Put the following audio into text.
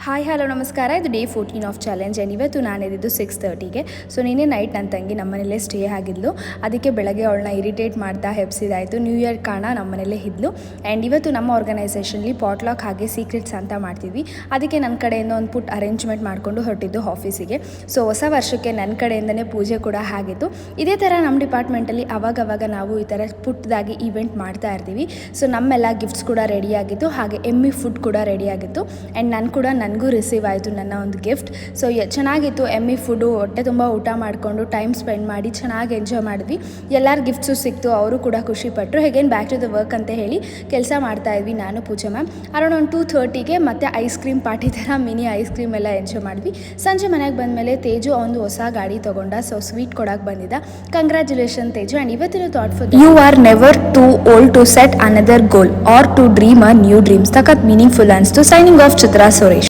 Hi hello ನಮಸ್ಕಾರ. ಇದು day 14 of challenge and ಇವತ್ತು ನಾನಿದ್ದು 6:30ಗೆ. ಸೊ ನಿನ್ನೆ ನೈಟ್ ನನ್ನ ತಂಗಿ ನಮ್ಮ ಮನೇಲೇ ಸ್ಟೇ ಆಗಿದ್ಲು. ಅದಕ್ಕೆ ಬೆಳಗ್ಗೆ ಅವಳನ್ನ ಇರಿಟೇಟ್ ಮಾಡ್ತಾ ಹೆಪ್ಸಿದಾಯಿತು. ನ್ಯೂ ಇಯರ್ ಕಾರಣ ನಮ್ಮ ಮನೇಲೇ ಇದ್ಲು. ಆ್ಯಂಡ್ ಇವತ್ತು ನಮ್ಮ ಆರ್ಗನೈಸೇಷನ್ಲಿ ಪಾಟ್ಲಾಕ್ ಹಾಗೆ ಸೀಕ್ರೆಟ್ಸ್ ಅಂತ ಮಾಡ್ತೀವಿ. ಅದಕ್ಕೆ ನನ್ನ ಕಡೆಯಿಂದ ಒಂದು ಪುಟ್ ಅರೇಂಜ್ಮೆಂಟ್ ಮಾಡಿಕೊಂಡು ಹೊರಟಿದ್ದು ಆಫೀಸಿಗೆ. ಸೊ ಹೊಸ ವರ್ಷಕ್ಕೆ ನನ್ನ ಕಡೆಯಿಂದನೇ ಪೂಜೆ ಕೂಡ ಆಗಿತ್ತು. ಇದೇ ಥರ ನಮ್ಮ ಡಿಪಾರ್ಟ್ಮೆಂಟಲ್ಲಿ ಅವಾಗವಾಗ ನಾವು ಈ ಥರ ಪುಟ್ಟದಾಗಿ ಈವೆಂಟ್ ಮಾಡ್ತಾ ಇರ್ತೀವಿ. ಸೊ ನಮ್ಮೆಲ್ಲ ಗಿಫ್ಟ್ಸ್ ಕೂಡ ರೆಡಿಯಾಗಿತ್ತು, ಹಾಗೆ ಎಮ್ಮಿ ಫುಡ್ ಕೂಡ ರೆಡಿಯಾಗಿತ್ತು. ಆ್ಯಂಡ್ ನನಗೂ ರಿಸೀವ್ ಆಯಿತು ನನ್ನ ಒಂದು ಗಿಫ್ಟ್. ಸೊ ಚೆನ್ನಾಗಿತ್ತು ಎಮ್ಮಿ ಫುಡ್ಡು. ಹೊಟ್ಟೆ ತುಂಬ ಊಟ ಮಾಡಿಕೊಂಡು ಟೈಮ್ ಸ್ಪೆಂಡ್ ಮಾಡಿ ಚೆನ್ನಾಗಿ ಎಂಜಾಯ್ ಮಾಡಿದ್ವಿ. ಎಲ್ಲರ ಗಿಫ್ಟ್ಸು ಸಿಕ್ತು, ಅವರು ಕೂಡ ಖುಷಿಪಟ್ಟರು. ಹೇಗೇನು ಬ್ಯಾಕ್ ಟು ದ ವರ್ಕ್ ಅಂತ ಹೇಳಿ ಕೆಲಸ ಮಾಡ್ತಾಯಿದ್ವಿ ನಾನು ಪೂಜೆ ಮ್ಯಾಮ್. ಅರೌಂಡ್ ಒಂದು 2:30ಗೆ ಮತ್ತು ಐಸ್ ಕ್ರೀಮ್ ಪಾರ್ಟಿ ಥರ ಮಿನಿ ಐಸ್ ಕ್ರೀಮ್ ಎಲ್ಲ ಎಂಜಾಯ್ ಮಾಡಿದ್ವಿ. ಸಂಜೆ ಮನೆಗೆ ಬಂದಮೇಲೆ ತೇಜು ಒಂದು ಹೊಸ ಗಾಡಿ ತೊಗೊಂಡ. ಸೊ ಸ್ವೀಟ್ ಕೊಡೋಕೆ ಬಂದಿದ್ದ. ಕಂಗ್ರ್ಯಾಚುಲೇಷನ್ ತೇಜು. ಆ್ಯಂಡ್ ಇವತ್ತಿನ thought for you are never too old to set another goal or to dream a new dreams. ತಕ್ಕತ್ ಮೀನಿಂಗ್ಫುಲ್ ಅನಿಸ್ತು. Signing off Chitra Suresh.